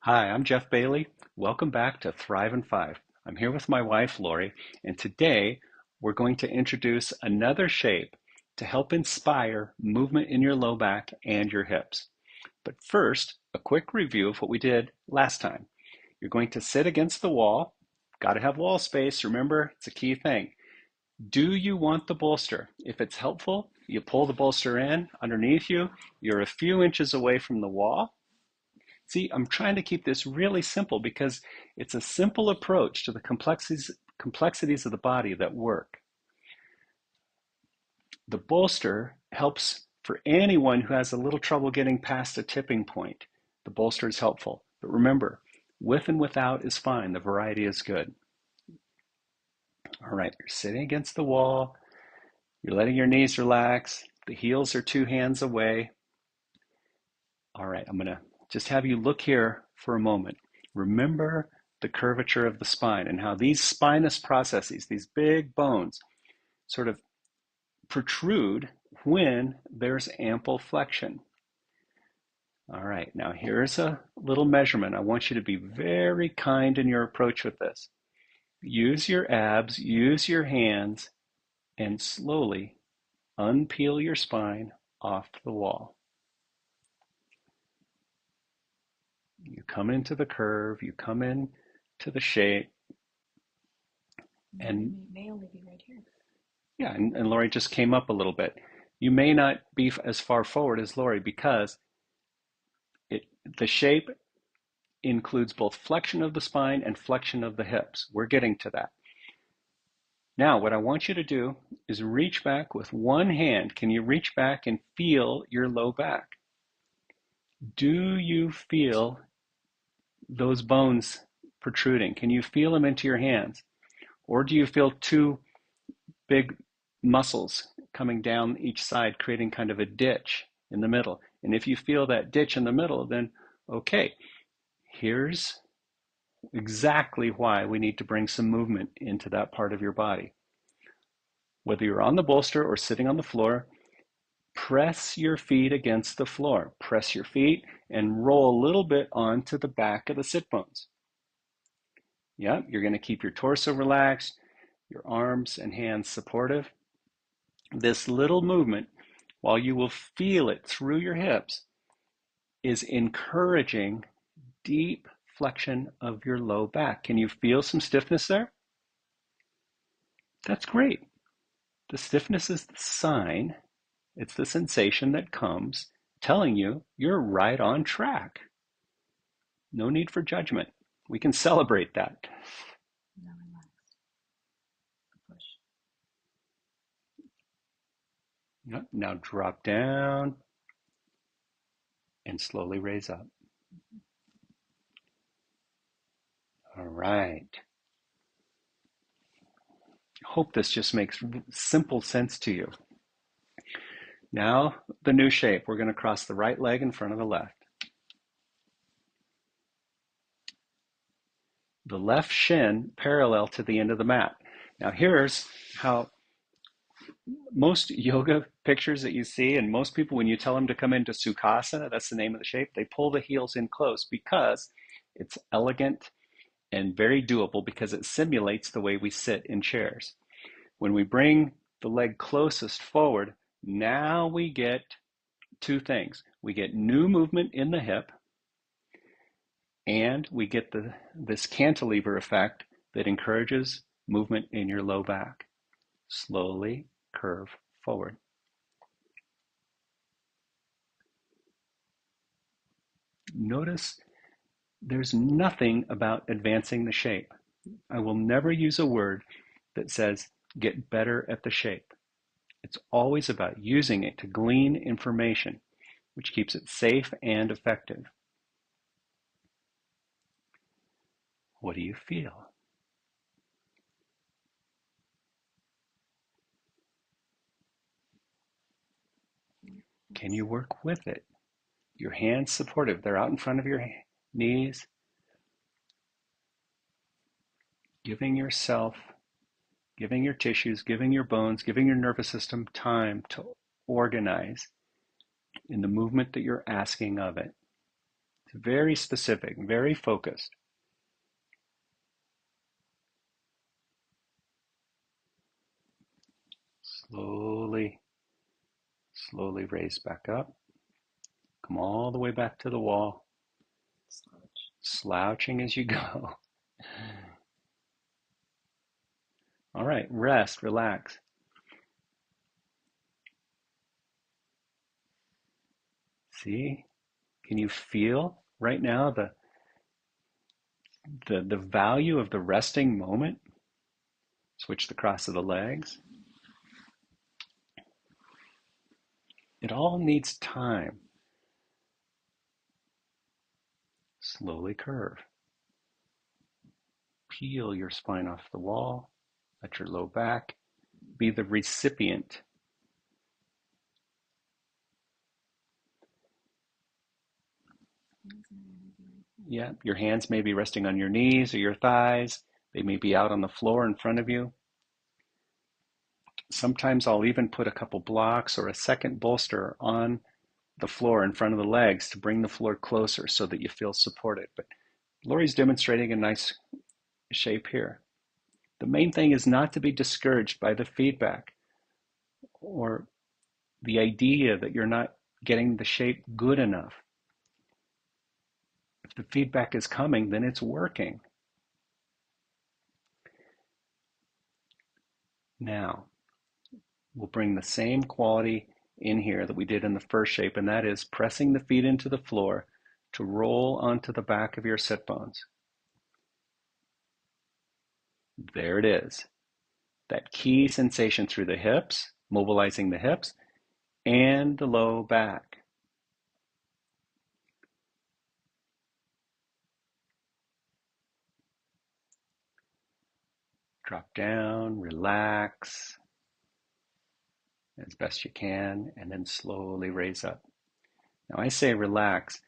Hi, I'm Jeff Bailey. Welcome back to Thrive in 5. I'm here with my wife, Lori, and today we're going to introduce another shape to help inspire movement in your low back and your hips. But first, a quick review of what we did last time. You're going to sit against the wall. Got to have wall space. Remember, it's a key thing. Do you want the bolster? If it's helpful, you pull the bolster in underneath you. You're a few inches away from the wall. See, I'm trying to keep this really simple because it's a simple approach to the complexities of the body that work. The bolster helps for anyone who has a little trouble getting past a tipping point. The bolster is helpful. But remember, with and without is fine. The variety is good. All right, you're sitting against the wall. You're letting your knees relax. The heels are 2 hands away. All right, I'm going to just have you look here for a moment. Remember the curvature of the spine and how these spinous processes, these big bones, sort of protrude when there's ample flexion. All right, now here's a little measurement. I want you to be very kind in your approach with this. Use your abs, use your hands, and slowly unpeel your spine off the wall. You come into the curve, you come in to the shape, and may only be right here. yeah, and Lori just came up a little bit. You may not be as far forward as Lori because the shape includes both flexion of the spine and flexion of the hips. We're getting to that. Now, what I want you to do is reach back with one hand. Can you reach back and feel your low back? Do you feel those bones protruding? Can you feel them into your hands? Or do you feel two big muscles coming down each side, creating kind of a ditch in the middle? And if you feel that ditch in the middle, then okay, here's exactly why we need to bring some movement into that part of your body. Whether you're on the bolster or sitting on the floor, press your feet against the floor. Press your feet and roll a little bit onto the back of the sit bones. Yep, you're going to keep your torso relaxed, your arms and hands supportive. This little movement, while you will feel it through your hips, is encouraging deep flexion of your low back. Can you feel some stiffness there? That's great. The stiffness is the sign, it's the sensation that comes telling you you're right on track. No need for judgment. We can celebrate that. Now relax. Push. Yep. Now drop down and slowly raise up. All right. Hope this just makes simple sense to you. Now, the new shape. We're going to cross the right leg in front of the left. The left shin parallel to the end of the mat. Now, here's how most yoga pictures that you see, and most people, when you tell them to come into Sukhasana, that's the name of the shape, they pull the heels in close because it's elegant and very doable because it simulates the way we sit in chairs. When we bring the leg closest forward, now we get two things. We get new movement in the hip, and we get this cantilever effect that encourages movement in your low back. Slowly curve forward. Notice there's nothing about advancing the shape. I will never use a word that says get better at the shape. It's always about using it to glean information, which keeps it safe and effective. What do you feel? Can you work with it? Your hands supportive, they're out in front of your knees, giving yourself, giving your tissues, giving your bones, giving your nervous system time to organize in the movement that you're asking of it. It's very specific, very focused. Slowly, slowly raise back up. Come all the way back to the wall, slouching as you go. All right, rest, relax. See? Can you feel right now the value of the resting moment? Switch the cross of the legs. It all needs time. Slowly curve. Peel your spine off the wall. Let your low back be the recipient. Yeah, your hands may be resting on your knees or your thighs. They may be out on the floor in front of you. Sometimes I'll even put a couple blocks or a second bolster on the floor in front of the legs to bring the floor closer so that you feel supported. But Lori's demonstrating a nice shape here. The main thing is not to be discouraged by the feedback or the idea that you're not getting the shape good enough. If the feedback is coming, then it's working. Now, we'll bring the same quality in here that we did in the first shape, and that is pressing the feet into the floor to roll onto the back of your sit bones. There it is. That key sensation through the hips, mobilizing the hips, and the low back. Drop down, relax as best you can, and then slowly raise up. Now I say relax,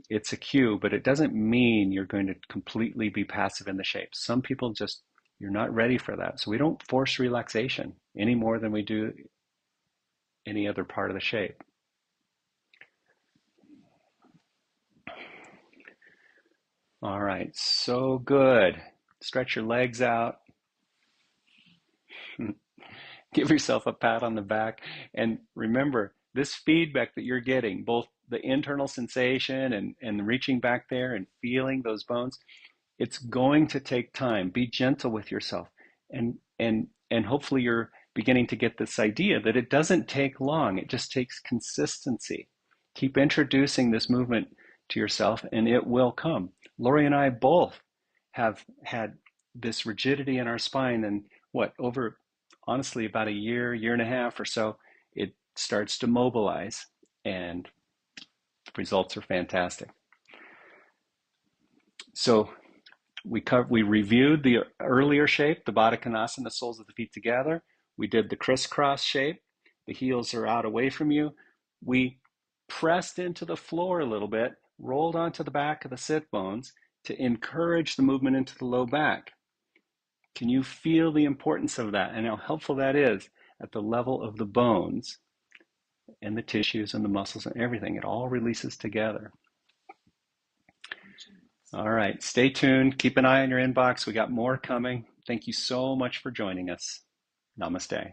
it's a cue, but it doesn't mean you're going to completely be passive in the shape. Some people just, you're not ready for that. So we don't force relaxation any more than we do any other part of the shape. All right, so good. Stretch your legs out. Give yourself a pat on the back. And remember, this feedback that you're getting, both the internal sensation and reaching back there and feeling those bones, it's going to take time. Be gentle with yourself. And hopefully you're beginning to get this idea that it doesn't take long. It just takes consistency. Keep introducing this movement to yourself and it will come. Lori and I both have had this rigidity in our spine, and over honestly about a year, year and a half or so, it starts to mobilize and the results are fantastic. So we reviewed the earlier shape, the Baddha Konasana, the soles of the feet together. We did the crisscross shape. The heels are out away from you. We pressed into the floor a little bit, rolled onto the back of the sit bones to encourage the movement into the low back. Can you feel the importance of that and how helpful that is at the level of the bones and the tissues and the muscles and everything? It all releases together. All right, stay tuned. Keep an eye on your inbox. We got more coming. Thank you so much for joining us. Namaste.